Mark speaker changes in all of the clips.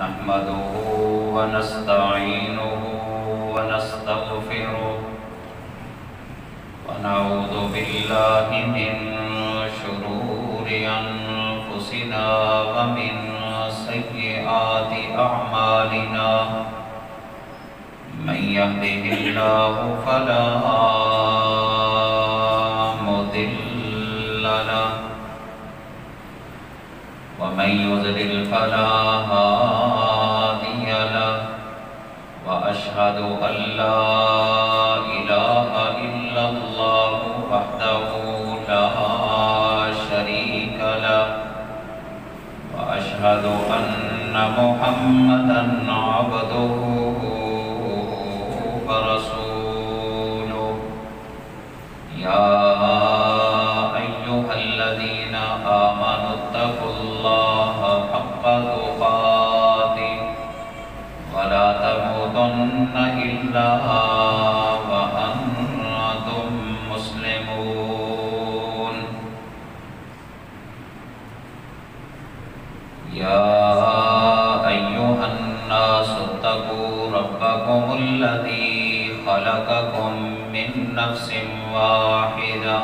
Speaker 1: نحمده ونستعينه ونستغفره ونعوذ بالله من شرور أنفسنا ومن سيئات أعمالنا من يهده الله فلا مضل له ومن يضلل فلا هادي له وأشهد أن لا إله إلا الله وحده لا شريك له وأشهد أن محمدًا عبده ورسوله يا أيها الذين آمنوا اتقوا الله حق تقاته ولا تموتن إلا وأنتم مسلمون يا أيها الناس اتقوا ربكم الذي خلقكم من نفس واحدة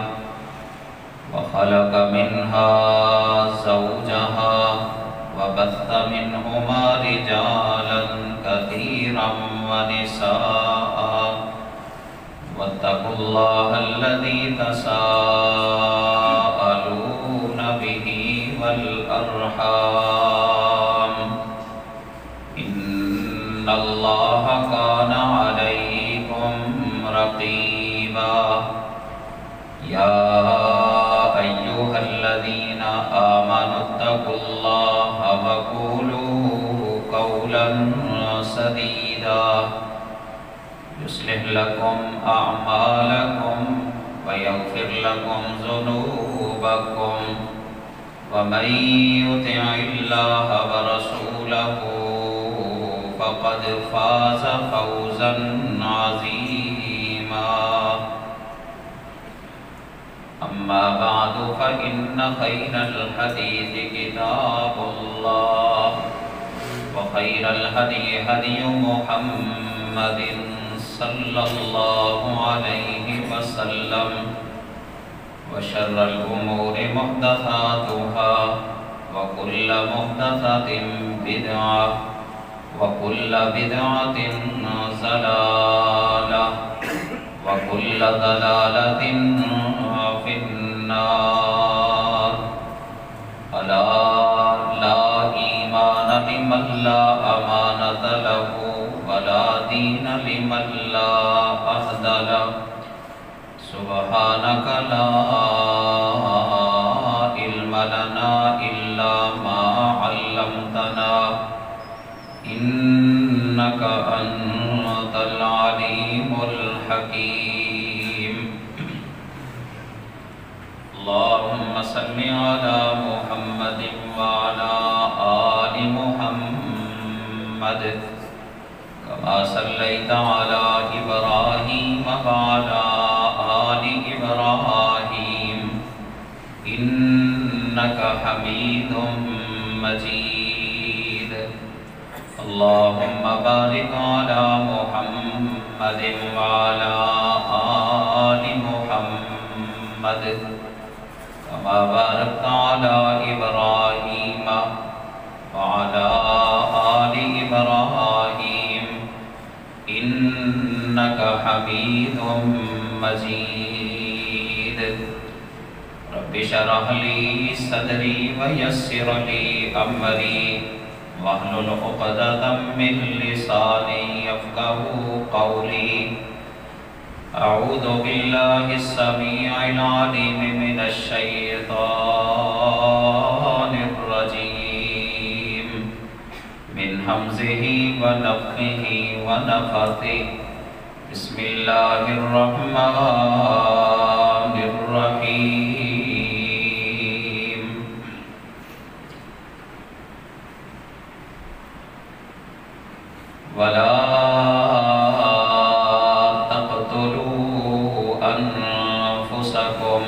Speaker 1: وخلق منها زوجها وبث منهما رجالا كثيرا ونساء واتقوا الله الذي تساءلون به والأرحام إن الله كان عليكم رقيبا يا أيها الذين آمنوا اتقوا الله وقولوا قولا سديدا يصلح لكم أعمالكم ويغفر لكم ذنوبكم ومن يطع الله ورسوله فقد فاز فوزا عظيما أما بعد فإن خير الحديث كتاب الله وخير الهدي هدي محمد صلى الله عليه وسلم وشر الأمور محدثاتها وكل محدثة بدعة وكل بدعة ضلالة وكل ضلالة في النار ألا لا إيمان لمن لا أمانة له ولا دين لمن لا عهد له سبحانك لا علم لنا إلا ما علمتنا إنك أنت العليم الحكيم اللهم صل على محمد وعلى آل محمد كما صليت على إبراهيم وعلى آل إبراهيم إنك حميد مجيد اللهم بارك على محمد وعلى آل محمد كما باركت على إبراهيم وعلى آل إبراهيم إنك حميد مجيد رب اشرح لي صدري ويسر لي أمري واحلل عقدة من لساني يفقهوا قولي أعوذ بالله السميع العليم من الشيطان الرجيم من همزه ونفخه ونفثه بسم الله الرحمن الرحيم ولا تقتلوا أنفسكم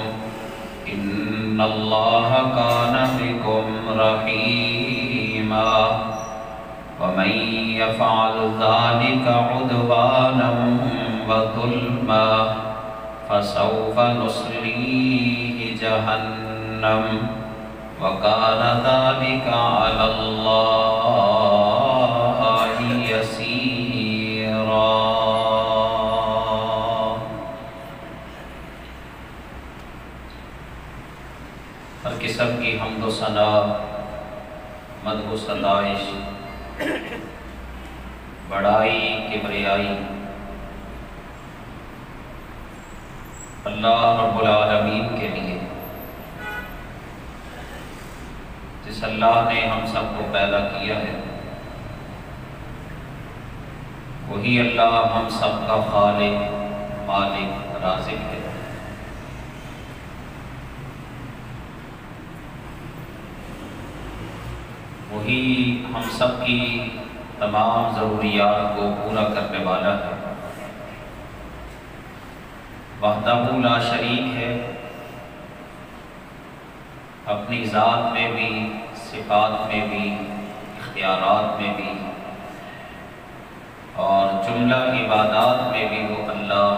Speaker 1: إن الله كان بكم رحيما ومن يفعل ذلك عدوانا وظلما فسوف نصليه جهنم وكان ذلك على الله يسيرا۔ ہر قسم کی حمد و ثنا، مدح و ستائش، بڑائی، کبریائی اللہ رب العالمین کے لیے، جس اللہ نے ہم سب کو پیدا کیا ہے، وہی اللہ ہم سب کا خالق، مالک، رازق ہے۔ وہی ہم سب کی تمام ضروریات کو پورا کرنے والا ہے، وحدہ لا شریک ہے، اپنی ذات میں بھی، صفات میں بھی، اختیارات میں بھی، اور جملہ عبادات میں بھی وہ اللہ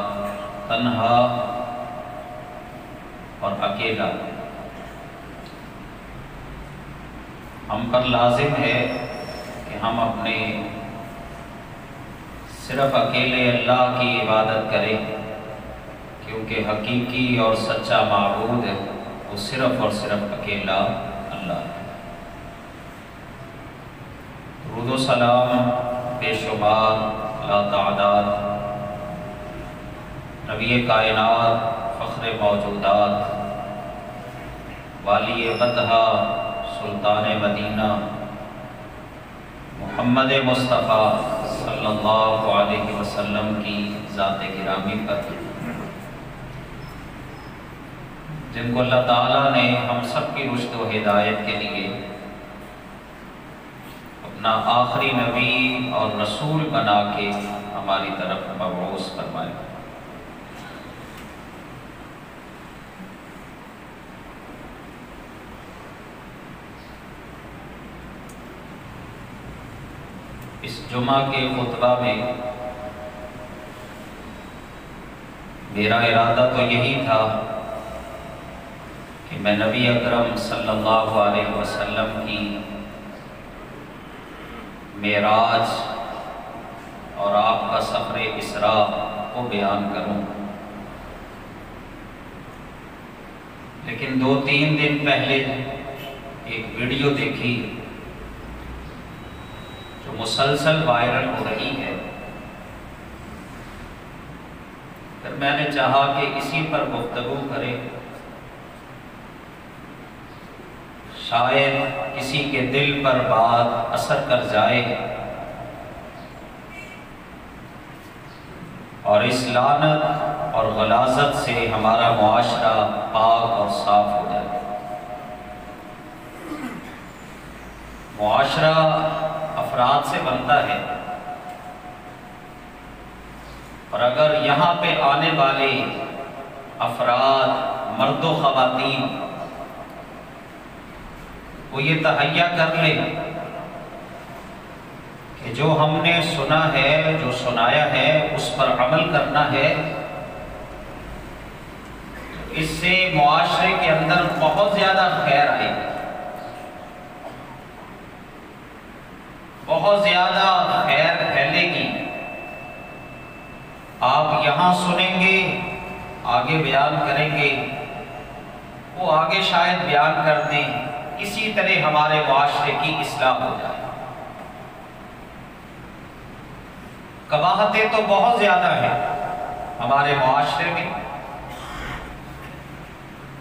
Speaker 1: تنہا اور اکیلا۔ ہم پر لازم ہے کہ ہم اپنے صرف اکیلے اللہ کی عبادت کریں، کیونکہ حقیقی اور سچا معبود ہے وہ صرف اور صرف اکیلا اللہ ہے۔ درود و سلام بے شمار لا تعداد نبی کائنات، فخر موجودات، والی بطحہ، سلطان مدینہ، محمد مصطفیٰ صلی اللہ علیہ وسلم کی ذات گرامی پر، جن کو اللہ تعالیٰ نے ہم سب کی رشد و ہدایت کے لیے اپنا آخری نبی اور رسول بنا کے ہماری طرف مبعوث فرمایا۔ اس جمعہ کے خطبہ میں میرا ارادہ تو یہی تھا کہ میں نبی اکرم صلی اللہ علیہ وسلم کی معراج اور آپ کا سفر اسراء کو بیان کروں، لیکن 2-3 دن پہلے ایک ویڈیو دیکھی جو مسلسل وائرل ہو رہی ہے، پھر میں نے چاہا کہ اسی پر گفتگو کریں، شاید کسی کے دل پر بات اثر کر جائے اور اس لعنت اور غلاظت سے ہمارا معاشرہ پاک اور صاف ہو جائے۔ معاشرہ افراد سے بنتا ہے، اور اگر یہاں پہ آنے والے افراد، مرد و خواتین، وہ یہ تہیہ کر لیں کہ جو ہم نے سنا ہے، جو سنایا ہے، اس پر عمل کرنا ہے، اس سے معاشرے کے اندر بہت زیادہ خیر آئے گی، بہت زیادہ خیر پھیلے گی۔ آپ یہاں سنیں گے، آگے بیان کریں گے، وہ آگے شاید بیان کر دیں، اسی طرح ہمارے معاشرے کی اصلاح ہو جائے۔ قباحتیں تو بہت زیادہ ہیں ہمارے معاشرے میں،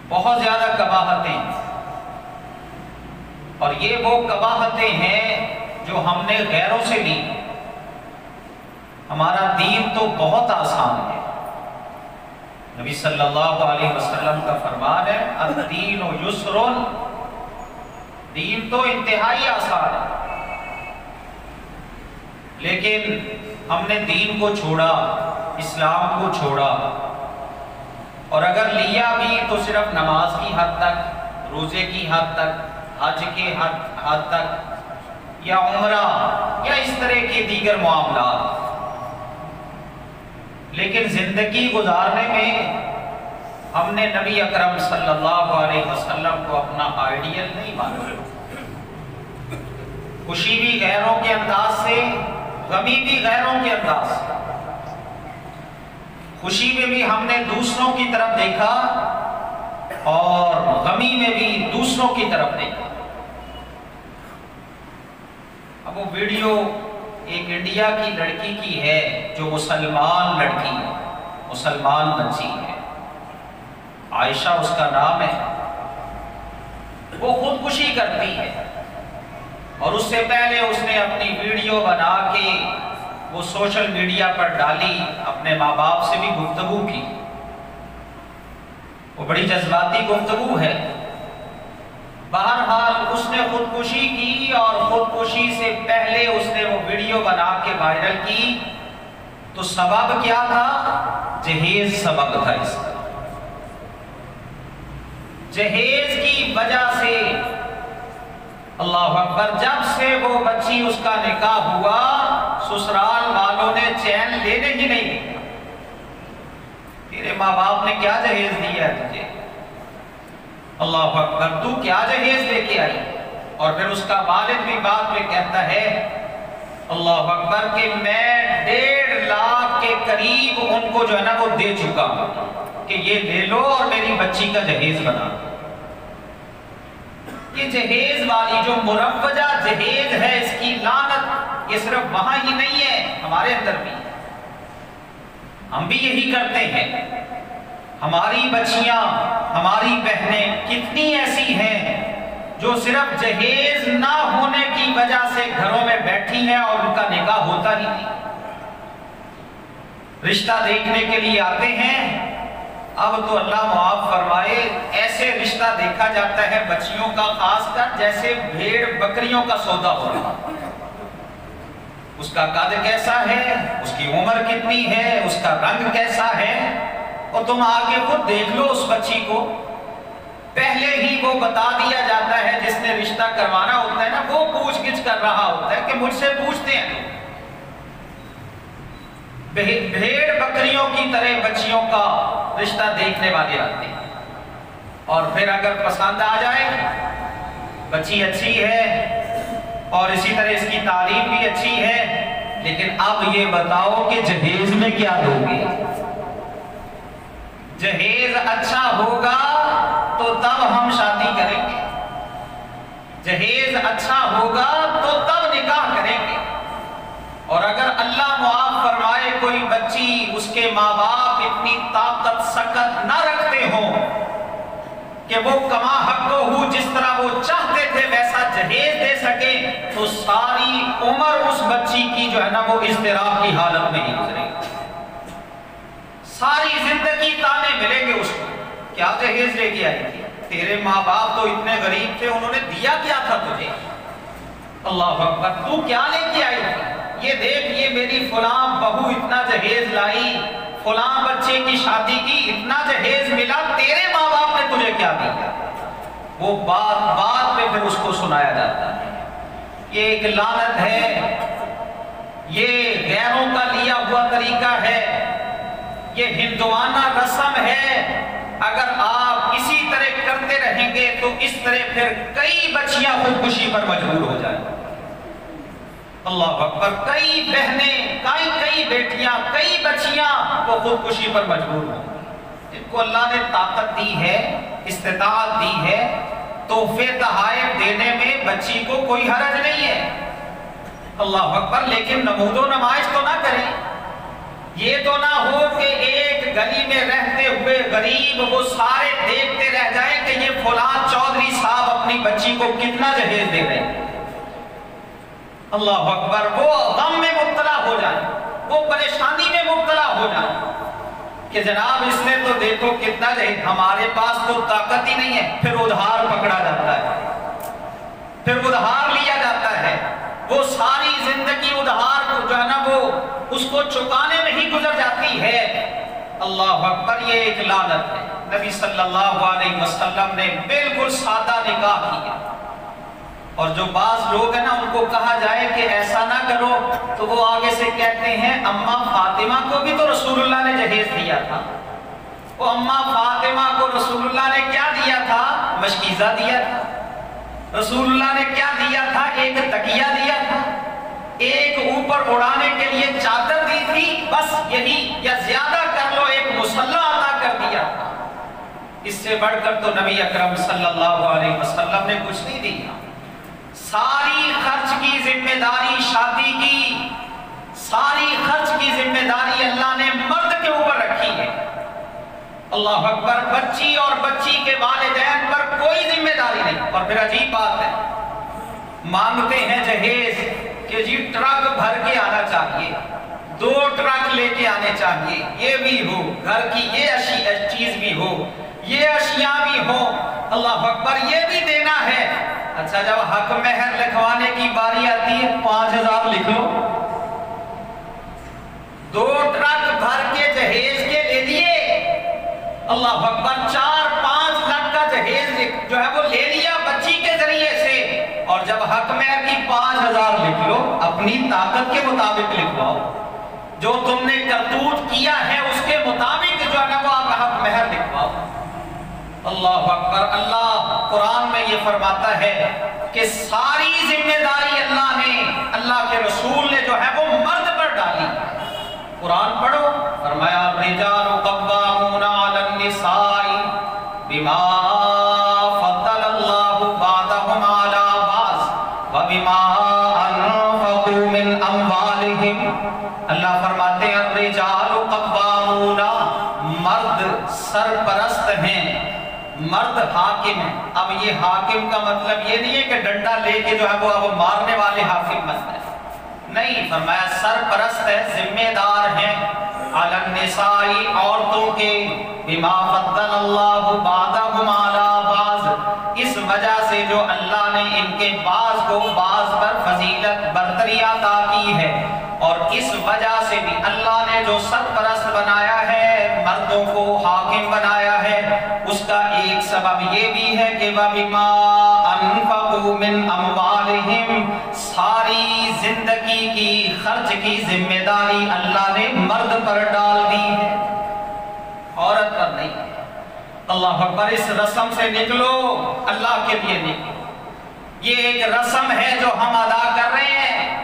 Speaker 1: بہت زیادہ قباحتیں، اور یہ وہ قباحتیں ہیں جو ہم نے غیروں سے لی۔ ہمارا دین تو بہت آسان ہے، نبی صلی اللہ علیہ وسلم کا فرمان ہے الدین یسر، دین تو انتہائی آسان ہے، لیکن ہم نے دین کو چھوڑا، اسلام کو چھوڑا، اور اگر لیا بھی تو صرف نماز کی حد تک، روزے کی حد تک، حج کے حد تک، یا عمرہ یا اس طرح کے دیگر معاملات، لیکن زندگی گزارنے میں ہم نے نبی اکرم صلی اللہ علیہ وسلم کو اپنا آئیڈیل نہیں مانا۔ خوشی بھی غیروں کے انداز سے، غمی بھی غیروں کے انداز سے۔ خوشی میں بھی ہم نے دوسروں کی طرف دیکھا اور غمی میں بھی دوسروں کی طرف دیکھا۔ اب وہ ویڈیو ایک انڈیا کی لڑکی کی ہے جو مسلمان لڑکی ہے، مسلمان بچی ہے، عائشہ اس کا نام ہے۔ وہ خودکشی کرتی ہے اور اس سے پہلے اس نے اپنی ویڈیو بنا کے وہ سوشل میڈیا پر ڈالی، اپنے ماں باپ سے بھی گفتگو کی۔ وہ بڑی جذباتی گفتگو ہے۔ بہرحال اس نے خودکشی کی اور خودکشی سے پہلے اس نے وہ ویڈیو بنا کے وائرل کی، تو سبب کیا تھا؟ جہیز سبب تھا اس کا۔ جہیز کی وجہ سے اللہ اکبر، جب سے وہ بچی اس کا نکاح ہوا سسرال والوں نے چین لینے ہی نہیں دیا۔ تیرے ماں باپ نے کیا جہیز دیا ہے تجھے؟ اللہ اکبر، تو کیا جہیز لے کے آئی؟ اور پھر اس کا والد بھی بعد میں کہتا ہے اللہ اکبر کہ میں 1.5 لاکھ کے قریب ان کو جو ہے نا وہ دے چکا کہ یہ لے لو اور میری بچی کا جہیز بنا دو۔ یہ جہیز والی جو مروجہ جہیز ہے، اس کی لعنت یہ صرف وہاں ہی نہیں ہے، ہمارے اندر بھی۔ ہم بھی یہی کرتے ہیں۔ ہماری بچیاں، ہماری بہنیں کتنی ایسی ہیں جو صرف جہیز نہ ہونے کی وجہ سے گھروں میں بیٹھی ہیں اور ان کا نکاح ہوتا ہی نہیں۔ رشتہ دیکھنے کے لیے آتے ہیں، اب تو اللہ معاف فرمائے، ایسے رشتہ دیکھا جاتا ہے بچیوں کا، خاص کر جیسے بھیڑ بکریوں کا سودا ہو رہا۔ اس کا قد کیسا ہے، اس کی عمر کتنی ہے، اس کا رنگ کیسا ہے، اور تم آگے خود دیکھ لو اس بچی کو۔ پہلے ہی وہ بتا دیا جاتا ہے، جس نے رشتہ کروانا ہوتا ہے نا، وہ پوچھ گچھ کر رہا ہوتا ہے کہ مجھ سے پوچھتے ہیں، بھیڑ بکریوں کی طرح بچیوں کا رشتہ دیکھنے والے آتے ہیں، اور پھر اگر پسند آ جائے، بچی اچھی ہے اور اسی طرح اس کی تعلیم بھی اچھی ہے، لیکن اب یہ بتاؤ کہ جہیز میں کیا دو گے؟ جہیز اچھا ہوگا تو تب ہم شادی کریں گے، جہیز اچھا ہوگا تو تب نکاح کریں گے۔ اور اگر اللہ معاف فرمائے کوئی بچی، اس کے ماں باپ اتنی طاقت سکت نہ رکھتے ہوں کہ وہ کما حق ہو، جس طرح وہ چاہتے تھے ویسا جہیز دے سکے، تو ساری عمر اس بچی کی جو ہے نا وہ اضطراب کی حالت میں ہی گزرے گی۔ ساری زندگی تانے ملیں گے اس کو، کیا جہیز لے کے آئی تھی؟ تیرے ماں باپ تو اتنے غریب تھے، انہوں نے دیا کیا تھا تجھے؟ اللہ اکبر، تو کیا لے کے آئی تھی؟ یہ دیکھ، یہ میری فلاں بہو اتنا جہیز لائی، فلاں بچے کی شادی کی، اتنا جہیز ملا، تیرے ماں باپ نے تجھے کیا دیا؟ وہ بات پہ پھر اس کو سنایا جاتا ہے۔ یہ ایک لعنت ہے، یہ غیروں کا لیا ہوا طریقہ ہے، یہ ہندوانہ رسم ہے۔ اگر آپ اسی طرح کرتے رہیں گے تو اس طرح پھر کئی بچیاں خودکشی پر مجبور ہو جائیں۔ اللہ اکبر، کئی بہنیں، کئی بیٹیاں، کئی بچیاں وہ خودکشی پر مجبور ہوں۔ جن کو اللہ نے طاقت دی ہے، استطاعت دی ہے، تحفے تحائف دینے میں بچی کو کوئی حرج نہیں ہے۔ اللہ اکبر، لیکن نمود و نمائش تو نہ کریں۔ یہ تو نہ ہو کہ ایک گلی میں رہتے ہوئے غریب وہ سارے دیکھتے رہ جائیں کہ یہ فلاں چودھری صاحب اپنی بچی کو کتنا جہیز دے رہے ہیں۔ اللہ اکبر، وہ غم میں مبتلا ہو جائیں، وہ پریشانی میں مبتلا ہو جائیں کہ جناب اس نے تو دیکھو کتنا جہیز، ہمارے پاس تو طاقت ہی نہیں ہے۔ پھر ادھار پکڑا جاتا ہے، پھر ادھار لیا جاتا ہے، وہ ساری زندگی ادھار کو جو ہے نا وہ اس کو چکانے میں ہی گزر جاتی ہے۔ اللہ اکبر، یہ ایک لعنت ہے۔ نبی صلی اللہ علیہ وسلم نے بالکل سادہ نکاح کیا، اور جو بعض لوگ ہیں نا ان کو کہا جائے کہ ایسا نہ کرو تو وہ آگے سے کہتے ہیں اماں فاطمہ کو بھی تو رسول اللہ نے جہیز دیا تھا. وہ اماں فاطمہ کو رسول اللہ نے کیا دیا تھا؟ مشکیزہ دیا تھا. رسول اللہ نے کیا دیا تھا؟ ایک تکیہ دیا تھا، ایک اوپر اڑانے کے لیے چادر دی تھی، بس یہی، یا زیادہ کر لو ایک مسلح عطا کر دیا تھا. اس سے بڑھ کر تو نبی اکرم صلی اللہ علیہ وسلم نے کچھ نہیں دیا. ساری خرچ کی ذمہ داری شادی کی، ساری خرچ کی ذمہ داری اللہ نے مرد کے اوپر رکھی ہے. اللہ اکبر. بچی اور بچی کے والدین پر کوئی ذمہ داری نہیں. اور پھر عجیب بات ہے، مانگتے ہیں جہیز کہ جی ٹرک بھر کے آنا چاہیے، 2 ٹرک لے کے آنے چاہیے، یہ بھی ہو، گھر کی یہ چیز بھی ہو، یہ اشیاء بھی ہو. اللہ اکبر. یہ بھی دینا ہے. اچھا جب حق مہر لکھوانے کی باری آتی ہے 5000 لکھ لو. 2 ٹرک بھر کے جہیز کے لے لیے. اللہ اکبر. 4-5 لاکھ کا جہیز جو ہے وہ لے لیا بچی کے ذریعے سے، اور جب حق مہر کی 5000 لکھ لو، اپنی طاقت کے مطابق لکھواؤ، جو تم نے کرتوت کیا ہے اس کے مطابق جو ہے نا وہ آپ حق مہر لکھواؤ. اللہ اکبر. اللہ قرآن میں یہ فرماتا ہے کہ ساری ذمہ داری اللہ نے، اللہ کے رسول نے جو ہے وہ مرد پر ڈالی. قرآن پڑھو، فرمایا الرجال قوامون علی النساء بما فضل اللہ بعضهم علی بعض وبما انفقوا من اموالهم. اللہ فرماتے ہیں الرجال قوامون، مرد سرپرست ہیں، مرد حاکم ہے. اب یہ حاکم کا مطلب یہ نہیں ہے کہ ڈنڈا لے کے جو ہے وہ اب مارنے والے حاکم مت ہے، نہیں. فرمایا سرپرست ہے، ذمہ دار ہیں. علی النساء، عورتوں کے، بما فضل اللہ بعضهم علی بعض، اس وجہ سے جو اللہ نے ان کے بعض کو بعض پر فضیلت برتری عطا کی ہے، اور اس وجہ سے بھی اللہ نے جو سرپرست بنایا ہے، مردوں کو حاکم بنایا ہے، اس کا ایک سبب یہ بھی ہے کہ وَبِمَا أَنفَقُوا مِنْ أَمْوَالِهِمْ، ساری زندگی کی خرچ کی ذمہ داری اللہ نے مرد پر ڈال دی ہے، عورت پر نہیں. اللہ اکبر. اس رسم سے نکلو، اللہ کے لیے نکلو. یہ ایک رسم ہے جو ہم ادا کر رہے ہیں،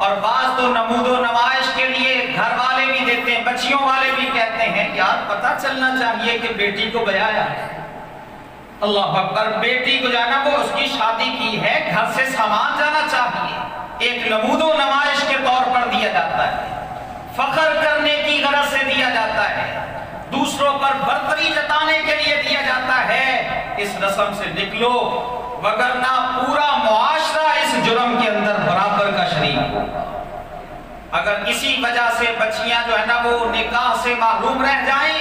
Speaker 1: اور بعض تو نمود و نمائش کے لیے گھر والے بھی دیتے ہیں، بچیوں والے بھی کہتے ہیں یار پتہ چلنا چاہیے کہ بیٹی کو بیایا ہے. اللہ اکبر. بیٹی کو جانا وہ اس کی شادی کی ہے، گھر سے سامان جانا چاہیے، ایک نمود و نمائش کے طور پر دیا جاتا ہے، فخر کرنے کی غرض سے دیا جاتا ہے، دوسروں پر برتری جتانے کے لیے دیا جاتا ہے. اس رسم سے نکلو، وگرنہ پورا معاشرہ اس جرم کے اندر برابر کا شریک ہوگا. اگر اسی وجہ سے بچیاں جو ہے نا وہ نکاح سے محروم رہ جائیں،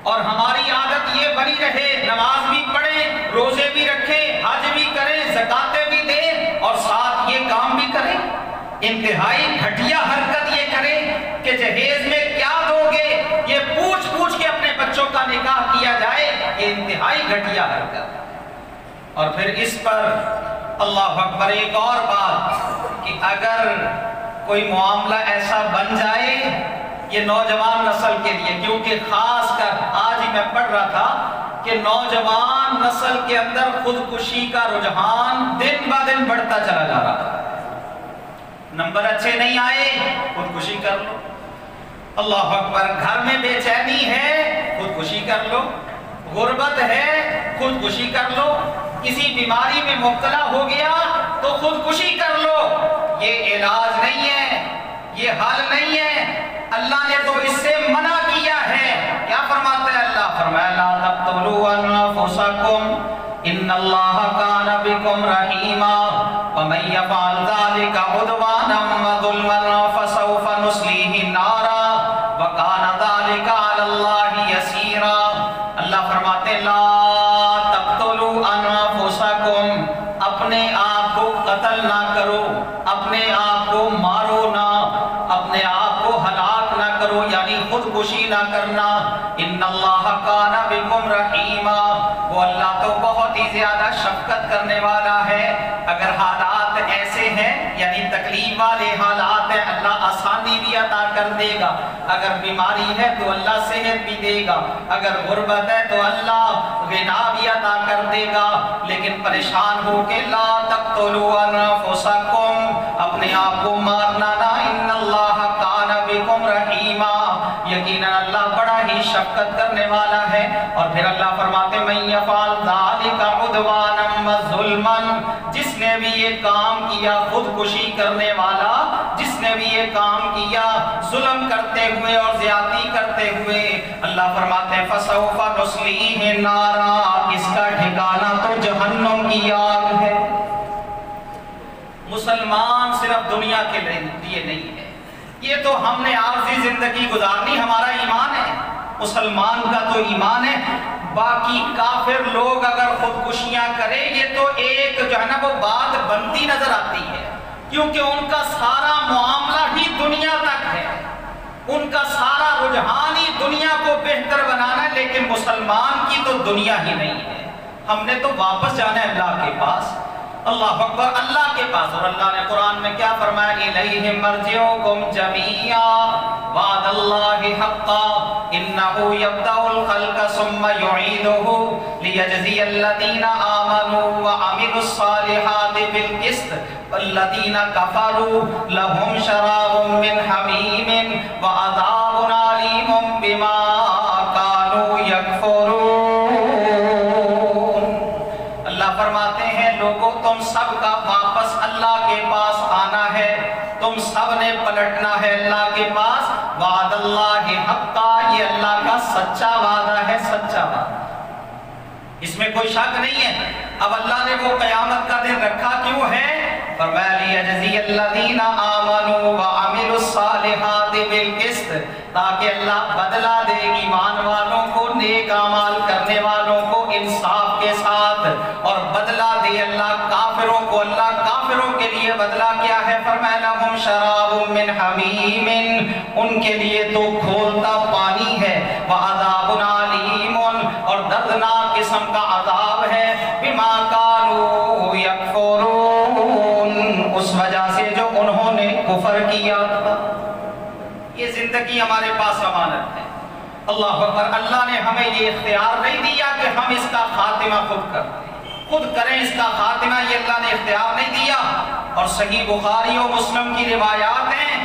Speaker 1: اور ہماری عادت یہ بنی رہے نماز بھی پڑھیں، روزے بھی رکھیں، حج بھی کریں، زکاتیں بھی دیں، اور ساتھ یہ کام بھی کریں، انتہائی گھٹیا حرکت یہ کریں کہ جہیز میں کیا دو گے یہ پوچھ پوچھ کے اپنے بچوں کا نکاح کیا جائے، یہ انتہائی گھٹیا حرکت. اور پھر اس پر اللہ اکبر ایک اور بات کہ اگر کوئی معاملہ ایسا بن جائے، یہ نوجوان نسل کے لیے، کیونکہ خاص کر آج ہی میں پڑھ رہا تھا کہ نوجوان نسل کے اندر خودکشی کا رجحان دن بہ دن بڑھتا چلا جا رہا ہے. نمبر اچھے نہیں آئے، خودکشی کر لو. اللہ اکبر. گھر میں بے چینی ہے، خودکشی کر لو. غربت ہے، خودکشی کر لو. کسی بیماری میں مبتلا ہو گیا تو خودکشی کر لو. یہ علاج نہیں ہے، یہ حل نہیں ہے. اللہ نے تو اس سے منع کیا ہے. کیا فرماتا ہے اللہ؟ فرمایا لا تقتلوا انفسکم ان اللہ کان بکم رحیما ومن یفعل ذلک عدوانا وظلما فسوف نصلیہ نارا وکان ذلک علی اللہ یسیرا. اللہ فرماتے لا تقتلوا انفسکم، اپنے آپ کو قتل نہ کرو، اپنے آپ کو مارو نہ، اپنے آپ کو ہلاک نہ کرو، یعنی خودکشی نہ کرنا. ان اللہ کان بکم رحیما، وہ اللہ تو بہت ہی زیادہ شفقت کرنے والا ہے. ہیں یعنی تکلیف والے حالات ہیں اللہ آسانی بھی عطا کر دے گا، اگر بیماری ہے تو اللہ صحت بھی دے گا، اگر غربت ہے تو اللہ غنا بھی عطا کر دے گا، لیکن پریشان ہو کے لا تقتلوا انفسکم، اپنے آپ کو مارنا نہ، ان اللہ کان بکم رحیما، یقینا اللہ بڑا ہی شفقت کرنے والا ہے۔ اور پھر اللہ فرماتے من یفعل ذلک عدوانا وظلما، جس نے بھی یہ کام کیا خودکشی کرنے والا، جس نے بھی یہ کام کیا ظلم کرتے ہوئے اور زیادتی کرتے ہوئے، اللہ فرماتے ہیں فسوف نصلیہ نارا، اس کا ٹھکانہ تو جہنم کی آگ ہے۔ مسلمان صرف دنیا کے لیے نہیں ہے، یہ تو ہم نے عارضی زندگی گزارنی، ہمارا ایمان ہے، مسلمان کا تو ایمان ہے۔ باقی کافر لوگ اگر خودکشیاں کریں یہ تو ایک جو ہے نا وہ بات بنتی نظر آتی ہے، کیونکہ ان کا سارا معاملہ ہی دنیا تک ہے، ان کا سارا رجحان ہی دنیا کو بہتر بنانا ہے، لیکن مسلمان کی تو دنیا ہی نہیں ہے، ہم نے تو واپس جانا ہے اللہ کے پاس، اللہ اکبر، اللہ کے پاس۔ اور اللہ نے قرآن میں کیا فرمایا الیہ مرجعکم جمیعا وعد اللہ حقا انہ یبدأ الخلق ثم یعیدہ لیجزی الذین آمنوا وعملوا الصالحات بالقسط والذین کفروا لهم شراب من حمیم وعذاب علیم بما كانوا یکفرون۔ اللہ فرماتے ہیں لوگوں تم سب کا واپس اللہ کے پاس آنا ہے، تم سب نے پلٹنا ہے اللہ کے پاس، وعد اللہ حقا، یہ اللہ کا سچا وعدہ ہے، سچا وعدہ، اس میں کوئی شک نہیں ہے۔ اب اللہ نے وہ قیامت کا دن رکھا کیوں ہے؟ فرمایا لیجزی الذین آمنوا وعملوا الصالحات بالقسط، تاکہ اللہ بدلہ دے ایمان والوں کو، نیک اعمال کرنے والوں کو انصاف کے ساتھ، اور بدلہ دے اللہ کافروں کو، اللہ کافروں کے لیے بدلہ کیا ہے؟ فرمایا لہم شراب من حمیم، ان کے لیے تو کھولتا پانی ہے، وعذاب علیم، اور دردناک قسم کا عذاب ہے، بما کانوا یکفرون، اس وجہ سے جو انہوں نے کفر کیا تھا۔ یہ زندگی ہمارے پاس امانت ہے، اللہ اکبر، اللہ نے ہمیں یہ اختیار نہیں دیا کہ ہم اس کا خاتمہ خود کریں اس کا خاتمہ، یہ اللہ نے اختیار نہیں دیا۔ اور صحیح بخاری و مسلم کی روایات ہیں،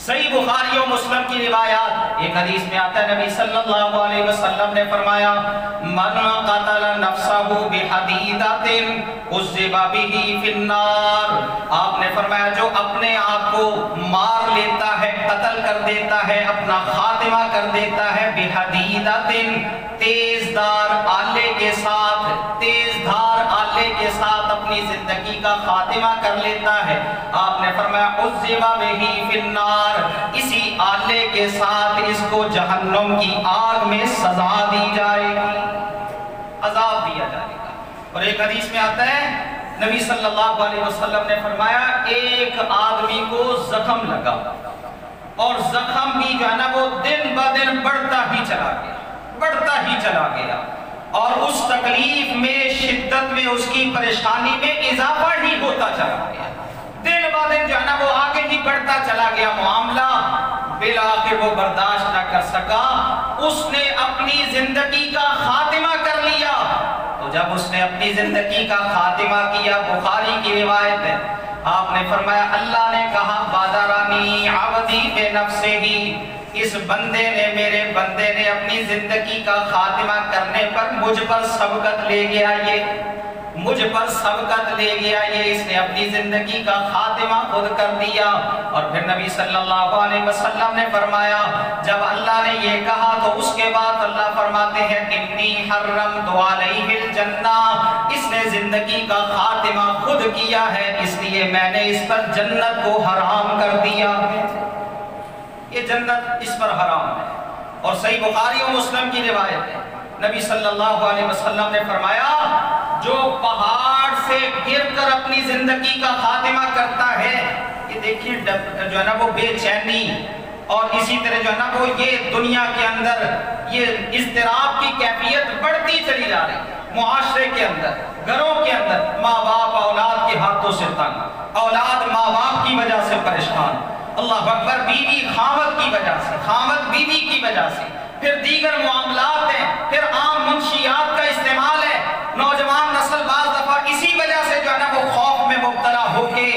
Speaker 1: صحیح بخاری و مسلم کی روایات، ایک حدیث میں آتا ہے نبی صلی اللہ علیہ وسلم نے فرمایا من قتل نفسہ بحدیدۃ عذب بہ فی النار، آپ نے فرمایا جو اپنے آپ کو مار لیتا ہے، قتل کر دیتا ہے، اپنا خاتمہ کر دیتا ہے، بحدیدۃ، تیز دار آلے کے ساتھ، تیز دھار آلے کے ساتھ اپنی زندگی کا خاتمہ کر لیتا ہے، آپ نے فرمایا عذب بہ فی النار، اسی آلے کے ساتھ اس کو جہنم کی آگ میں سزا دی جائے گی، عذاب دیا جائے گا۔ اور ایک حدیث میں آتا ہے نبی صلی اللہ علیہ وسلم نے فرمایا ایک آدمی کو زخم لگا اور زخم بھی جو ہے نا وہ دن بہ دن بڑھتا ہی چلا گیا، بڑھتا ہی چلا گیا، اور اس تکلیف میں، شدت میں، اس کی پریشانی میں اضافہ ہی ہوتا چلا گیا، دن بہ دن جو ہے نا وہ آگے ہی بڑھتا چلا گیا معاملہ، بالآخر وہ برداشت نہ کر سکا، اس نے اپنی زندگی کا خاتمہ کر لیا۔ تو جب اس نے اپنی زندگی کا خاتمہ کیا، بخاری کی روایت ہے، آپ نے فرمایا اللہ نے کہا بادرانی عبدی بنفسہ، اس بندے نے، میرے بندے نے اپنی زندگی کا خاتمہ کرنے پر مجھ پر سبقت لے گیا، یہ مجھ پر سبقت لے گیا، یہ اس نے اپنی زندگی کا خاتمہ خود کر دیا۔ اور پھر نبی صلی اللہ علیہ وسلم نے فرمایا جب اللہ نے یہ کہا تو اس کے بعد اللہ فرماتے ہیں انی حرمت علیہ الجنہ، اس نے زندگی کا خاتمہ خود کیا ہے، اس لیے میں نے اس پر جنت کو حرام کر دیا ہے، یہ جنت اس پر حرام ہے۔ اور صحیح بخاری و مسلم کی روایت ہے، نبی صلی اللہ علیہ وسلم نے فرمایا جو پہاڑ سے گر کر اپنی زندگی کا خاتمہ کرتا ہے، یہ دیکھیے جو ہے نا وہ بے چینی، اور اسی طرح جو ہے نا وہ یہ دنیا کے اندر یہ اضطراب کی کیفیت بڑھتی چلی جا رہی ہے، معاشرے کے اندر، گھروں کے اندر، ماں باپ اولاد کے کے ہاتھوں سے تنگ، اولاد ماں باپ کی وجہ سے پریشان، اللہ اکبر، بیوی خاوند کی وجہ سے، خاوند بیوی کی وجہ سے، پھر دیگر معاملات ہیں، پھر عام منشیات کا استعمال ہے۔ نوجوان نسل بعض دفعہ اسی وجہ سے جو ہے نا وہ خوف میں مبتلا ہو کے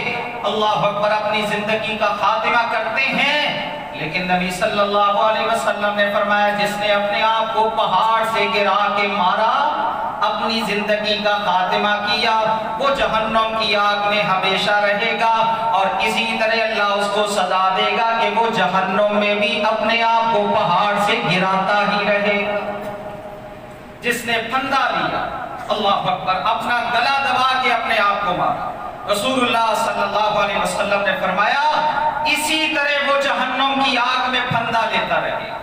Speaker 1: اللہ اکبر اپنی زندگی کا خاتمہ کرتے ہیں۔ لیکن نبی صلی اللہ علیہ وسلم نے فرمایا جس نے اپنے آپ کو پہاڑ سے گرا کے مارا، اپنی زندگی کا خاتمہ کیا، وہ جہنم کی آگ میں ہمیشہ رہے گا، اور اسی طرح اللہ اس کو سزا دے گا کہ وہ جہنم میں بھی اپنے آپ کو پہاڑ سے گراتا ہی رہے گا۔ جس نے پھندا لیا، اللہ اکبر، اپنا گلا دبا کے اپنے آپ کو مارا، رسول اللہ صلی اللہ علیہ وسلم نے فرمایا اسی طرح وہ جہنم کی آگ میں پھندا لیتا رہے گا۔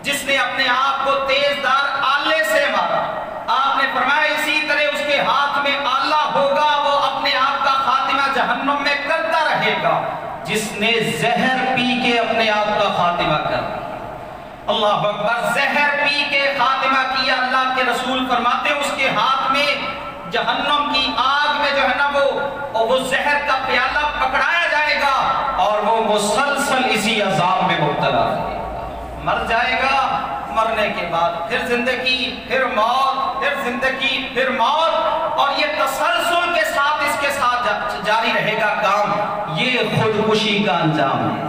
Speaker 1: جس نے اپنے آپ کو تیز دار آلے سے مارا، آپ نے فرمایا اسی طرح اس کے ہاتھ میں آلہ ہوگا، وہ اپنے آپ کا خاتمہ جہنم میں کرتا رہے گا۔ جس نے زہر پی کے اپنے آپ کا خاتمہ کر دیا، اللہ اکبر، زہر پی کے خاتمہ کیا، اللہ کے رسول فرماتے ہیں اس کے ہاتھ میں جہنم کی آگ میں جو ہے نا وہ زہر کا پیالہ پکڑایا جائے گا، اور وہ مسلسل اسی عذاب میں مبتلا رہے گا، مر جائے گا، مرنے کے بعد پھر زندگی، پھر موت، پھر زندگی، پھر موت، اور یہ تسلسل کے ساتھ اس کے ساتھ جاری رہے گا کام۔ یہ خودکشی کا انجام ہے۔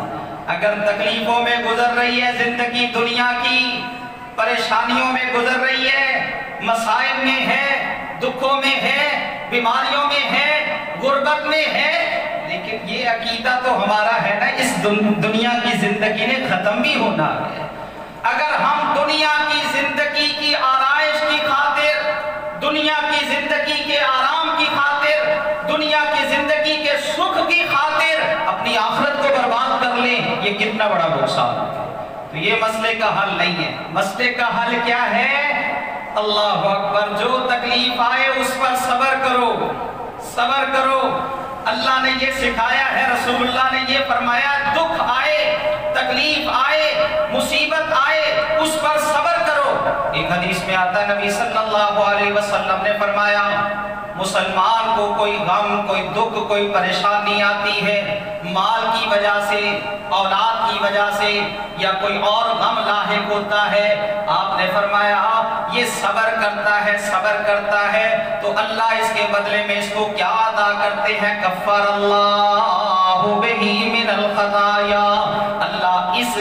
Speaker 1: اگر تکلیفوں میں گزر رہی ہے زندگی، دنیا کی پریشانیوں میں گزر رہی ہے، مسائل میں ہے، دکھوں میں ہے، بیماریوں میں ہے، غربت میں ہے، لیکن یہ عقیدہ تو ہمارا ہے نا اس دنیا کی زندگی نے ختم بھی ہونا ہے۔ اگر ہم دنیا کی زندگی کی آرائش کی خاطر، دنیا کی زندگی کے آرام کی خاطر، دنیا کی زندگی کے سکھ کی خاطر اپنی آخرت کو برباد کر لیں، یہ کتنا بڑا نقصان ہے۔ تو یہ مسئلے کا حل نہیں ہے۔ مسئلے کا حل کیا ہے؟ اللہ اکبر، جو تکلیف آئے اس پر صبر کرو، صبر کرو۔ اللہ نے یہ سکھایا ہے، رسول اللہ نے یہ فرمایا، دکھ آئے، تکلیف آئے، مصیبت آئے، اس پر صبر کرو۔ ایک حدیث میں آتا ہے نبی صلی اللہ علیہ وسلم نے فرمایا مسلمان کو کوئی غم، کوئی دکھ، کوئی پریشانی آتی ہے مال کی وجہ سے، اولاد کی وجہ سے، یا کوئی اور غم لاحق ہوتا ہے، آپ نے فرمایا یہ صبر کرتا ہے، صبر کرتا ہے تو اللہ اس کے بدلے میں اس کو کیا عطا کرتے ہیں؟ کفر اللہ بہ من الخطایا، اللہ اس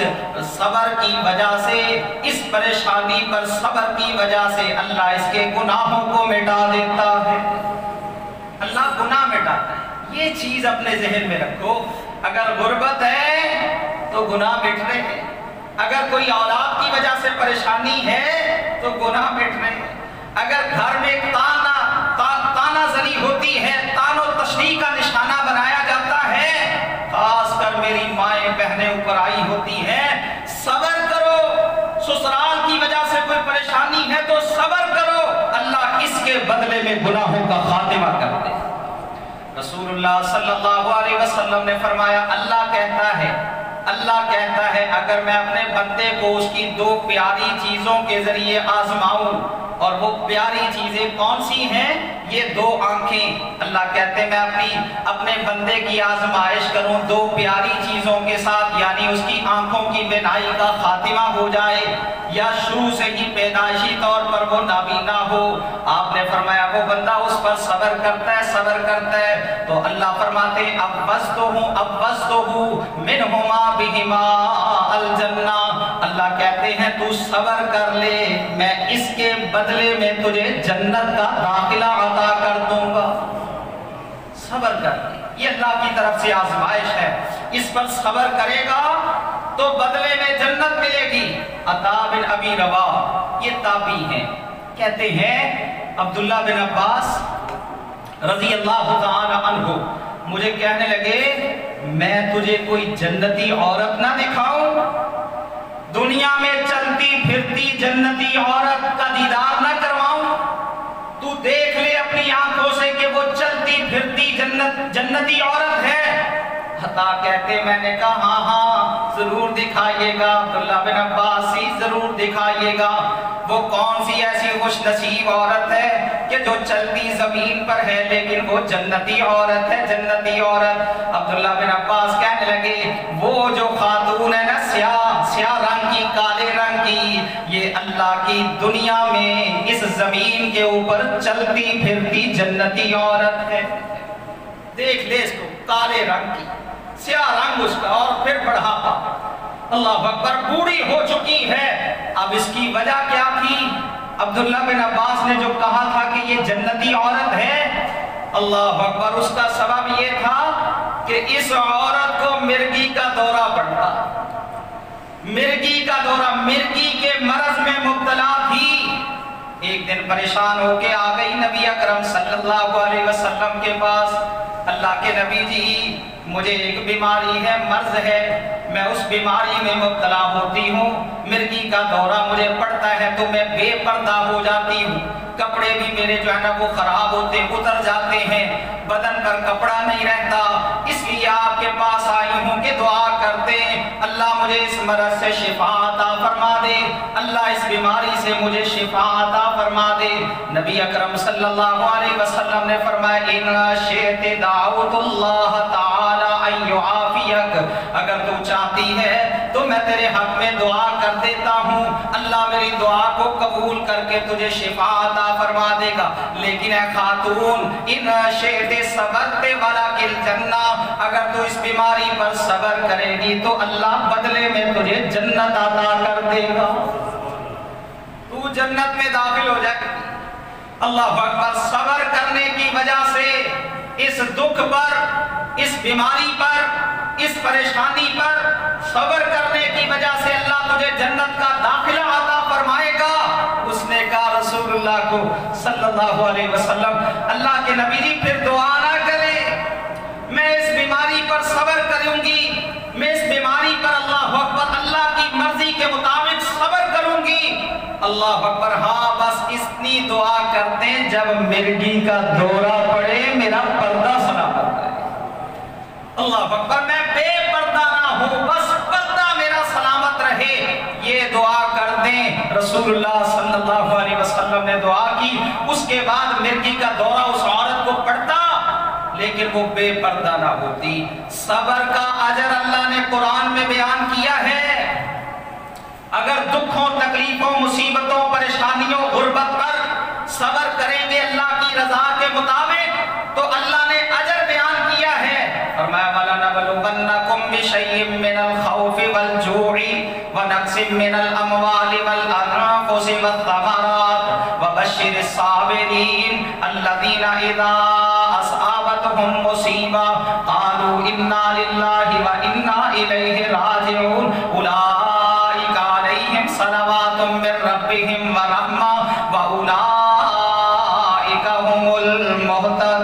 Speaker 1: صبر کی وجہ سے، اس پریشانی پر صبر کی وجہ سے اللہ اس کے گناہوں کو مٹا دیتا ہے۔ اللہ گناہ مٹاتا ہے، یہ چیز اپنے ذہن میں رکھو۔ اگر غربت ہے تو گناہ مٹ رہے ہیں، اگر کوئی اولاد کی وجہ سے پریشانی ہے تو گناہ مٹ رہے ہیں، اگر گھر میں تانا زنی ہوتی ہے، تان و تشنیع کا نشانہ بنایا جاتا ہے، خاص کر میری مائیں بہنیں اوپر آئی ہوتی ہیں، صبر کرو۔ سسرال کی وجہ سے کوئی پریشانی ہے تو صبر کرو، اللہ اس کے بدلے میں گناہوں کا خاتمہ کر دے۔ رسول اللہ صلی اللہ علیہ وسلم نے فرمایا اللہ کہتا ہے اگر میں اپنے بندے کو اس کی دو پیاری چیزوں کے ذریعے آزماؤں، اور وہ پیاری چیزیں کون سی ہیں؟ یہ دو آنکھیں۔ اللہ کہتے ہیں میں اپنے بندے کی آزمائش کروں دو پیاری چیزوں کے ساتھ، یعنی اس کی آنکھوں کی بینائی کا خاتمہ ہو جائے، یا شروع سے ہی پیدائشی طور پر وہ نابینا ہو۔ آپ نے فرمایا وہ بندہ اس پر صبر کرتا ہے تو اللہ فرماتے ہیں ابوزتہ منہما بہما الجنہ، اللہ کہتے ہیں تو صبر کر لے، میں اس کے بدلے میں تجھے جنت کا داخلہ عطا کر دوں گا۔ صبر کر لے، یہ اللہ کی طرف سے آزمائش ہے، اس پر صبر کرے گا تو بدلے میں جنت ملے گی۔ عطا بن ابی رباح یہ تابعی ہیں، کہتے ہیں عبداللہ بن عباس رضی اللہ تعالی عنہ مجھے کہنے لگے میں تجھے کوئی جنتی عورت نہ دکھاؤں، دنیا میں چلتی پھرتی جنتی عورت کا دیدار نہ کرواؤں؟ تو دیکھ لے اپنی آنکھوں سے کہ وہ چلتی پھرتی جنتی عورت ہے، عطا کہتے میں نے کہا ہاں ہاں ضرور دکھائیے گا۔ عبداللہ بن عباس ہی ضرور دکھائیے گا۔ وہ کون سی ایسی خوش نصیب عورت ہے کہ جو چلتی زمین پر ہے لیکن وہ جنتی عورت ہے، جنتی عورت۔ عبداللہ بن عباس کہنے لگے وہ جو خاتون ہے نا سیاہ رنگ کی، کالے رنگ کی، یہ اللہ کی دنیا میں اس زمین کے اوپر چلتی پھرتی جنتی عورت ہے۔ دیکھ لے اس کو، کالے رنگ کی، سیاہ رنگ اس کا، اور پھر بڑھاپا، اللہ اکبر، بوڑھی ہو چکی ہے۔ اب اس کی وجہ کیا تھی؟ عبداللہ بن عباس نے جو کہا تھا کہ یہ جنتی عورت ہے، اللہ اکبر، اس کا سبب یہ تھا کہ اس عورت کو مرگی کا دورہ پڑتا، مرگی کا دورہ، مرگی کے مرض میں مبتلا تھی۔ ایک دن پریشان ہو کے آ گئی نبی اکرم صلی اللہ علیہ وسلم کے پاس، اللہ کے نبی جی مجھے ایک بیماری ہے، مرض ہے، میں اس بیماری میں مبتلا ہوتی ہوں، مرگی کا دورہ مجھے پڑتا ہے تو میں بے پردہ ہو جاتی ہوں، کپڑے بھی میرے جو ہے نا وہ خراب ہوتے اتر جاتے ہیں، بدن پر کپڑا نہیں رہتا، اس لیے آپ کے پاس آئی ہوں کہ دعا کرتے اللہ مجھے اس مرض سے شفا عطا فرما دے، اللہ اس بیماری سے مجھے شفا عطا فرما دے۔ نبی اکرم صلی اللہ علیہ وسلم نے فرمایا ان شئت دعوت اللہ تعالی ان یعافیک، اگر تو چاہتی ہے تو میں تیرے حق میں دعا کر دیتا ہوں، اللہ میری دعا کو قبول کر کے تجھے شفا عطا فرما دے گا، لیکن اے خاتون ان شئت صبرت ولکل جنہ، اگر تو اس بیماری پر صبر کرے گی تو اللہ بدلے میں تجھے جنت عطا کر دے گا، تو جنت میں داخل ہو جائے۔ اللہ اکبر، صبر کرنے کی وجہ سے اس دکھ پر، اس بیماری پر، اس پریشانی پر صبر کرنے کی وجہ سے اللہ تجھے جنت کا داخلہ عطا فرمائے گا۔ اس نے کہا رسول اللہ کو صلی اللہ علیہ وسلم، اللہ کے نبی جی پھر دعا نہ کرے، میں اس بیماری پر صبر کروں گی، میں اس بیماری پر اللہ اکبر اللہ کی مرضی کے مطابق صبر کروں گی۔ اللہ اکبر، ہاں بس اتنی دعا کرتے ہیں جب مرگی کا دورہ پڑے میرا پردہ سلامت رہے، اللہ اکبر، میں بے پردہ نہ ہوں، بس پردہ میرا سلامت رہے، یہ دعا کر دیں۔ رسول اللہ صلی اللہ علیہ وسلم نے دعا کی، اس کے بعد مرگی کا دورہ اس عورت کو پڑتا لیکن وہ بے پردہ نہ ہوتی۔ صبر کا اجر اللہ نے قرآن میں بیان کیا ہے، اگر دکھوں، تکلیفوں، مصیبتوں، پریشانیوں، غربت پر صبر کریں گے اللہ کی رضا کے مطابق تو اللہ نے اجر بیان کیا ہے۔ فرمایا وَلَنَبْلُوَنَّكُمْ بِشَيْءٍ مِّنَ الْخَوْفِ وَالْجُوعِ وَنَقْصٍ مِّنَ الْأَمْوَالِ وَالْأَنفُسِ وَالثَّمَرَاتِ وَبَشِّرِ الصَّابِرِينَ الَّذِينَ إِذَا أَصَابَتْهُمْ مُصِيبَةٌ قَالُوا إِنَّا لِلَّهِ وَإِنَّا إِلَيْهِ رَاجِعُونَ أُولَٰئِكَ عَلَيْهِمْ صَلَوَاتٌ مِّن رَّبِّهِمْ وَرَحْمَةٌ وَأُولَٰئِكَ هُمُ الْمُهْتَدُونَ۔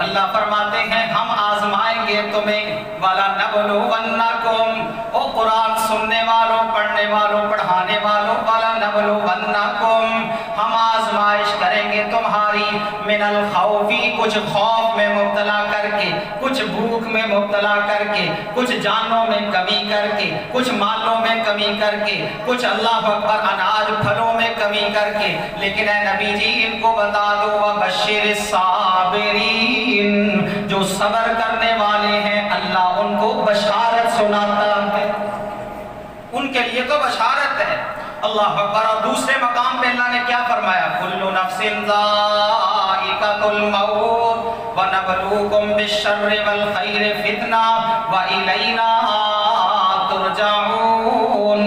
Speaker 1: اللہ فرماتے ہیں ہم آزمائیں گے تمہیں، وَلَنَبْلُوَنَّكُمْ، او قرآن سننے والوں، پڑھنے والوں، پڑھانے والوں، وَلَنَبْلُوَنَّكُمْ، ہم آزمائش کریں گے تمہاری، من الخوفی، کچھ خوف میں مبتلا کر کے، کچھ بھوک میں مبتلا کر کے، کچھ جانوں میں کمی کر کے، کچھ مالوں میں کمی کر کے، کچھ اللہ اکبر اناج پھلوں میں کمی کر کے، لیکن اے نبی جی ان کو بتا دو وَبَشِّرِ الصَّابِرِينَ، جو صبر کرنے والے ہیں اللہ ان کو بشارت سناتا ہے، ان کے لیے تو بشارت ہے، اللہ اکبر۔ اور دوسرے مقام پہ اللہ نے کیا فرمایا؟ كُلُّ نَفْسٍ ذَائِقَةُ الْمَوْتِ وَنَبْلُوكُمْ بِالشَّرِّ وَالْخَيْرِ فِتْنَةً وَإِلَيْنَا تُرْجَعُونَ۔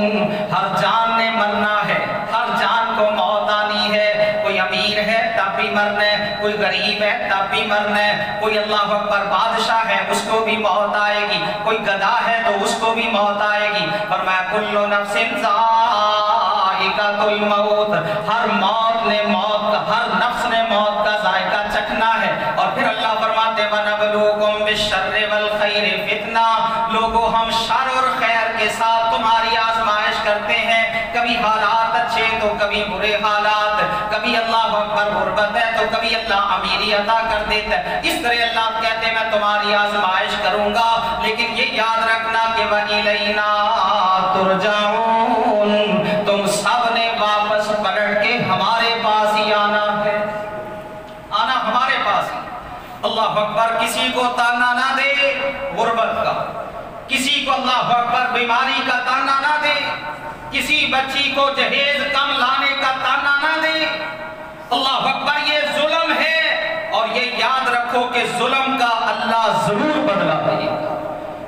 Speaker 1: ہر جان نے مرنا ہے، ہر جان کو موت آنی ہے، کوئی امیر ہے تب بھی مرنا ہے، کوئی غریب ہے تب بھی مرنا ہے، کوئی اللہ اکبر بادشاہ ہے اس کو بھی موت آئے گی، کوئی گدھا ہے تو اس کو بھی موت آئے گی۔ فرمایا كُلُّ نَفْسٍ ذَائِقَةُ الْمَوْتِ، ہر موت نے موت کا، ہر نفس نے موت کا ذائقہ چکھنا ہے۔ اور پھر اللہ فرماتے وَنَبْلُوكُمْ بِالشَّرِّ وَالْخَيْرِ فِتْنَةً، لوگوں ہم شر اور خیر کے ساتھ تمہاری آزمائش کرتے ہیں، کبھی کبھی حالات اچھے تو کبھی برے حالات، کبھی اللہ اکبر غربت ہے تو کبھی اللہ امیری عطا کر دیتا ہے۔ اس طرح اللہ کہتے ہیں میں تمہاری آزمائش کروں گا، لیکن یہ یاد رکھنا کہ وَإِلَيْنَا تُرْجَعُونَ، تم سب نے واپس پلٹ کے ہمارے پاس ہی آنا ہے، آنا ہمارے پاس ہی۔ اللہ اکبر، کسی کو تانا نہ دے غربت کا، کسی کو اللہ اکبر بیماری کا تانا نہ دے، کسی بچی کو جہیز کم لانے کا تانا نہ دے۔ اللہ اکبر، یہ ظلم ہے، اور یہ یاد رکھو کہ ظلم کا اللہ ضرور بدلہ دے گا۔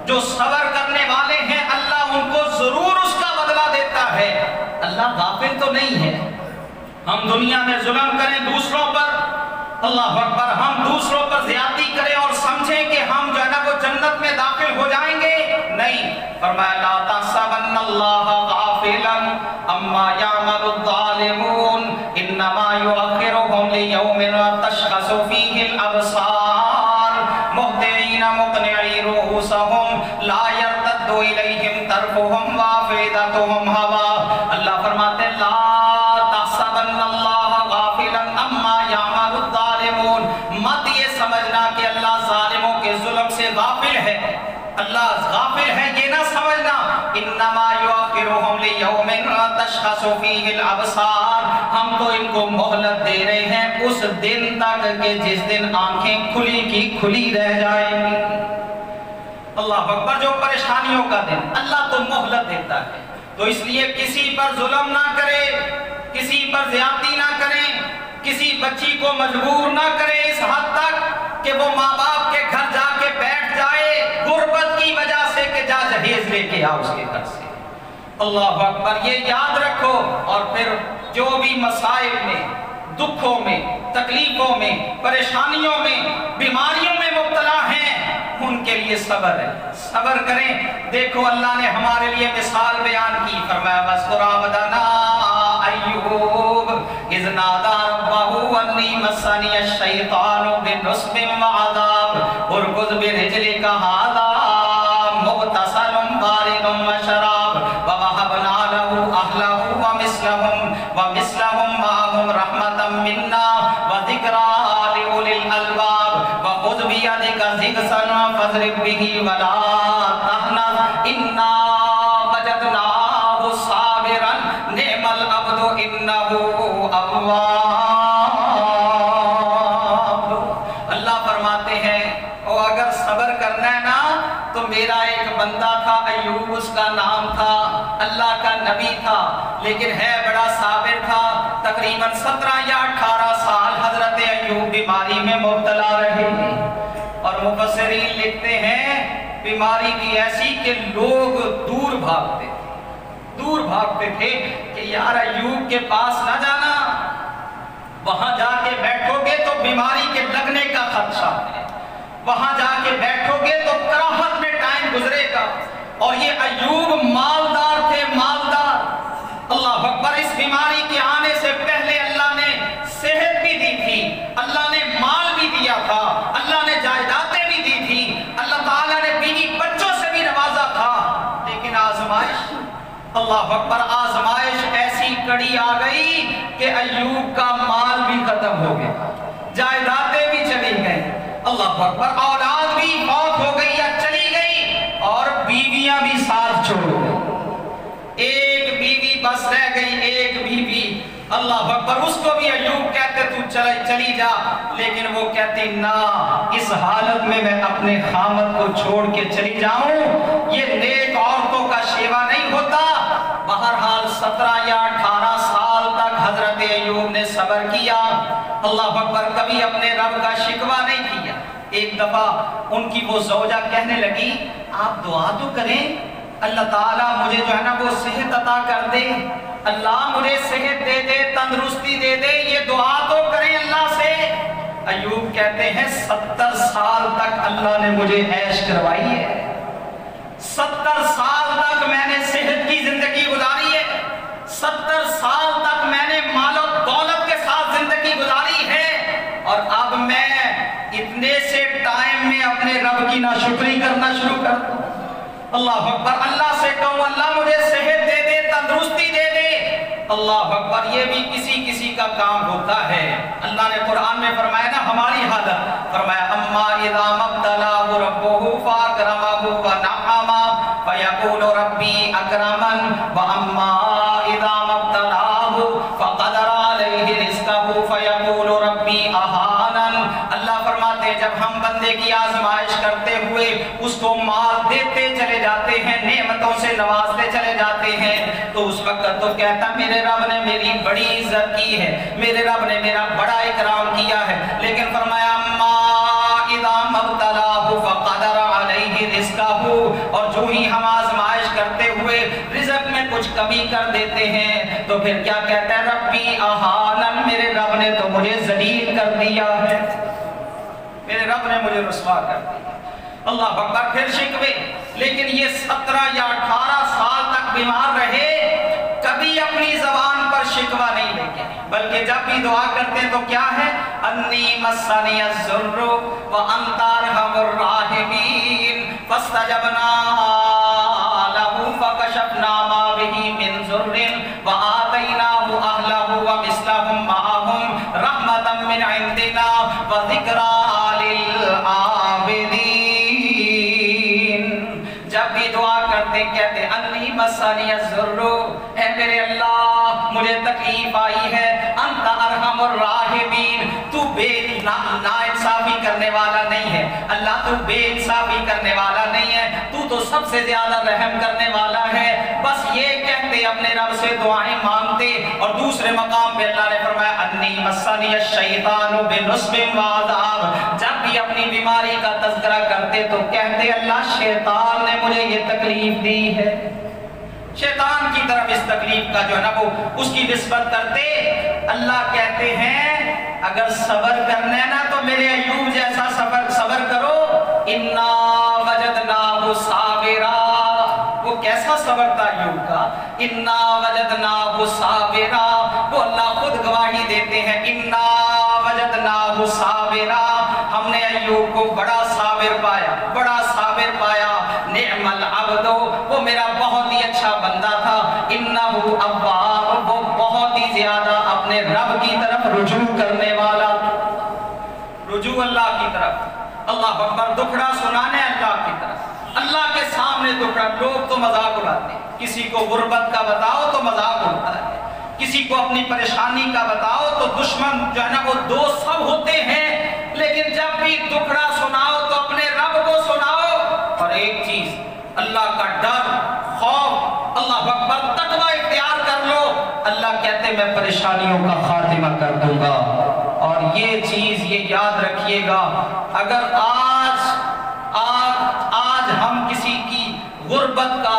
Speaker 1: جو صبر کرنے والے ہیں اللہ ان کو ضرور اس کا بدلہ دیتا ہے۔ اللہ غافل تو نہیں ہے۔ ہم دنیا میں ظلم کریں دوسروں پر، اللہ اکبر، ہم دوسروں پر زیادتی کریں اور سمجھیں کہ ہم جو ہے نا وہ جنت میں داخل ہو جائیں گے، نہیں۔ فرمایا لا تحسبن اللہ غافلا عما یعمل الظالمون انما یؤخرهم لیوم تشخص فیہ الابصار مہطعین مقنعی رؤوسهم لا یرتد الیہم طرفهم وافئدتهم ہوا۔ اللہ فرماتے ہیں لا تحسبن اللہ غافلا عما یعمل الظالمون، مت یہ سمجھنا کہ اللہ ظالموں کے ظلم سے غافل ہے، اللہ غافل ہے یہ نہ سمجھنا۔ انما یؤخرهم لیوم تشخص فیہ الابصار، ہم تو ان کو مہلت دے رہے ہیں اس دن تک کہ جس دن آنکھیں کھلی کی کھلی رہ جائیں گی۔ اللہ اکبر، جو پریشانیوں کا دن اللہ تو مہلت دیتا ہے، تو اس لیے کسی پر ظلم نہ کرے، کسی پر زیادتی نہ کریں، کسی بچی کو مجبور نہ کرے اس حد تک کہ وہ ماں باپ کے گھر جا کے بیٹھ جائے غربت کی وجہ سے کہ جا جہیز لے کے آ اس کے گھر سے۔ اللہ اکبر، یہ یاد رکھو۔ اور پھر جو بھی مسائل میں، دکھوں میں، تکلیفوں میں، پریشانیوں میں، بیماریوں میں مبتلا ہیں ان کے لیے صبر ہے، صبر کریں۔ دیکھو اللہ نے ہمارے لیے مثال بیان کی، فرمایا وَاذْكُرْ عَبْدَنَا ایوب اذ نادى ربه انی مسنی الشیطان بنصب وعذاب ارکض برجلک ھذا مغتسل بارد وشراب ووهبنا له اهله ومثلهم معهم رحمة منا وذکرى لأولی الالباب وخذ بیدک ضغثا فاضرب به ولا تحنث انا وجدناه صابرا نعم العبد انه اواب۔ اللہ فرماتے ہیں او اگر صبر کرنا ہے نا تو میرا ایک بندہ تھا ایوب، اس کا نام تھا، اللہ کا نبی تھا، لیکن ہے بڑا صابر تھا۔ تقریباً 17 یا 18 سال حضرت ایوب بیماری میں مبتلا رہے، اور مفسرین لکھتے ہیں بیماری بھی ایسی کہ لوگ دور بھاگتے تھے، دور بھاگتے تھے کہ یار ایوب کے پاس نہ جانا، وہاں جا کے بیٹھو گے تو بیماری کے لگنے کا خدشہ ہے، وہاں جا کے بیٹھو گے تو کراہت میں ٹائم گزرے گا۔ اور یہ ایوب مالدار تھے، مالدار۔ اللہ اکبر، اس بیماری کے آنے سے پہلے اللہ نے صحت بھی دی تھی، اللہ نے مال بھی دیا تھا، اللہ نے جائیدادیں بھی دی تھی، اللہ تعالیٰ نے بیوی بچوں سے بھی نوازا تھا، لیکن آزمائش، اللہ اکبر، آزمائش ایسی کڑی آ گئی کہ ایوب کا مال بھی ختم ہو گیا، جائیدادیں بھی چلی گئی، اللہ اکبر، اولاد بھی فوت ہو گئی یا چلی گئی، اور بیویاں بھی ساتھ چھوڑ گئی، ایک بیوی بس رہ گئی، ایک بیوی، اللہ اکبر، اس کو بھی ایوب کہتے تو چلی جا، لیکن وہ کہتی نہ، اس حالت میں میں اپنے خامد کو چھوڑ کے چلی جاؤں، یہ نیک عورتوں کا شیوا نہیں ہوتا۔ بہرحال 17 یا 18 سال تک حضرت ایوب نے صبر کیا، اللہ اکبر، کبھی اپنے رب کا شکوہ نہیں کیا۔ ایک دفعہ ان کی وہ زوجہ کہنے لگی آپ دعا تو کریں، اللہ تعالیٰ مجھے جو ہے نا وہ صحت عطا کر دے، اللہ مجھے صحت دے دے، تندرستی دے دے، یہ دعا تو کریں اللہ سے۔ ایوب کہتے ہیں 70 سال تک اللہ نے مجھے عیش کروائی ہے، 70 سال تک میں نے صحت کی زندگی گزاری ہے، 70 سال تک میں نے مال و دولت کے ساتھ زندگی گزاری ہے، اور اب میں اتنے سے ٹائم میں اپنے رب کی ناشکری کرنا شروع کر دوں۔ اللہ اکبر، اللہ سے کہوں اللہ مجھے صحت دے دے، تندرستی دے دے، اللہ اکبر، یہ بھی کسی کسی کا کام ہوتا ہے۔ اللہ نے قرآن میں فرمایا نا ہماری حالت، فرمایا اما اذا مبتلاہ ربہ فاکرمہ ونعما فیقول ربی اکرمن واما اذا مبتلاہ فقدر علیہ رزقہ فیقول ربی اہانن۔ اللہ فرماتے ہیں جب ہم بندے کی آزمائش کرتے ہوئے اس کو مال دیتے چلے جاتے ہیں، نعمتوں سے نوازتے چلے جاتے ہیں، تو اس وقت تو کہتا میرے رب نے میری بڑی عزت کی ہے، میرے رب نے میرا بڑا اکرام کیا ہے۔ لیکن فرمایا اما اذا مبتلاہ فقدر علیہ رزقہ، اور جو ہی ہم آزمائش کرتے ہوئے رزق میں کچھ کمی کر دیتے ہیں تو پھر کیا کہتا ہے ربی اہانن، میرے رب نے تو مجھے ذلیل کر دیا ہے، میرے رب نے مجھے رسوا کر دیا۔ اللہ اکبر، پھر شکوے۔ لیکن یہ 17 یا 18 سال تک بیمار رہے، کبھی اپنی زبان پر شکوہ نہیں لے کے، بلکہ جب بھی دعا کرتے ہیں تو کیا ہے، انی مسنی الضر وانت ارحم الراحمین فاستجبنا له فکشفنا ما به من ضر وآتیناه اہلہ ومثلهم معهم رحمتا من عندنا وذکری للعابدین۔ جب بھی دعا کرتے کہتے انی مسنی الضر، اے میرے اللہ مجھے تکلیف آئی ہے، انت ارحم الراحمین، تو بے ناانصافی کرنے والا نہیں ہے، اللہ تو بے انصافی کرنے والا نہیں ہے، تو سب سے زیادہ رحم کرنے والا ہے۔ بس یہ کہتے اپنے رب سے دعائیں مانگتے، اور دوسرے مقام پہ اللہ نے فرمایا انی مسنی الشیطان بنصب وعذاب، جب بھی اپنی بیماری کا تذکرہ کرتے تو کہتے اللہ شیطان نے مجھے یہ تکلیف دی ہے، شیطان کی طرف اس تکلیف کا جو ہے نا وہ اس کی نسبت کرتے۔ اللہ کہتے ہیں اگر صبر کرنا ہے نا تو میرے ایوب جیسا صبر کرو، انا وجدناہ صابرا، وہ کیسا صبر تھا ایوب کا، انا وجدناہ صابرا، وہ اللہ خود گواہی دیتے ہیں انا وجدناہ صابرا، ہم نے ایوب کو بڑا صابر پایا، بڑا صابر پایا، نعم العبد، وہ میرا بہت ہی اچھا بندہ تھا، انہ اواب، وہ بہت ہی زیادہ اپنے رب کی طرف رجوع کرنے والا، رجوع اللہ کی طرف۔ اللہ اکبر، دکھڑا سنانے اللہ کی طرف، اللہ کے سامنے دکھڑا۔ لوگ تو مذاق اڑاتے ہیں، کسی کو غربت کا بتاؤ تو مذاق اڑتا ہے، کسی کو اپنی پریشانی کا بتاؤ تو دشمن جو ہے نا وہ دوست سب ہوتے ہیں، لیکن جب بھی دکھڑا سناؤ تو اپنے رب کو سناؤ۔ اور ایک چیز، اللہ کا ڈر، خوف، اللہ اکبر، تقوی اختیار کر لو، اللہ کہتے ہیں میں پریشانیوں کا خاتمہ کر دوں گا۔ اور یہ چیز یہ یاد رکھیے گا، اگر آج ہم کسی کی غربت کا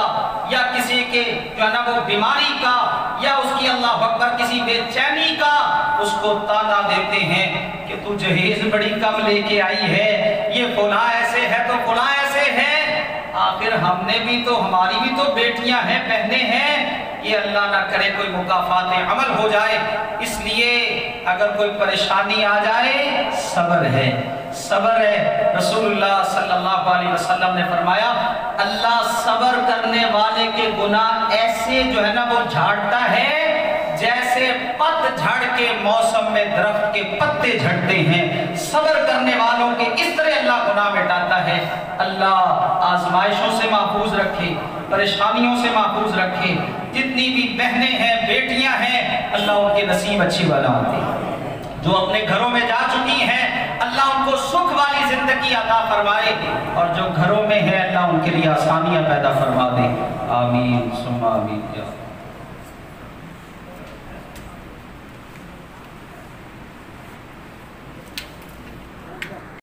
Speaker 1: یا کسی کے جو ہے نا وہ بیماری کا یا اس کی اللہ اکبر کسی بے چینی کا اس کو تانا دیتے ہیں کہ تو جہیز بڑی کم لے کے آئی ہے، یہ فلاں ایسے ہے تو فلاں ایسے ہے، آخر ہم نے بھی تو، ہماری بھی تو بیٹیاں ہیں، بہنیں ہیں، یہ اللہ نہ کرے کوئی مکافات عمل ہو جائے۔ اس لیے اگر کوئی پریشانی آ جائے، صبر ہے، صبر ہے۔ رسول اللہ صلی اللہ علیہ وسلم نے فرمایا اللہ صبر کرنے والے کے گناہ ایسے جو ہے نا وہ جھاڑتا ہے جیسے پت جھڑ کے موسم میں درخت کے پتے جھڑتے ہیں، صبر کرنے والوں کے اس طرح اللہ گناہ مٹاتا ہے۔ اللہ آزمائشوں سے محفوظ رکھے، پریشانیوں سے محفوظ رکھے، جتنی بھی بہنیں ہیں، بیٹیاں ہیں، اللہ ان کے نصیب اچھی والا ہوتے ہیں، جو اپنے گھروں میں جا چکی ہیں اللہ ان کو سکھ والی زندگی عطا فرمائے، اور جو گھروں میں ہے اللہ ان کے لیے آسانیاں پیدا فرما دے، آمین ثم آمین۔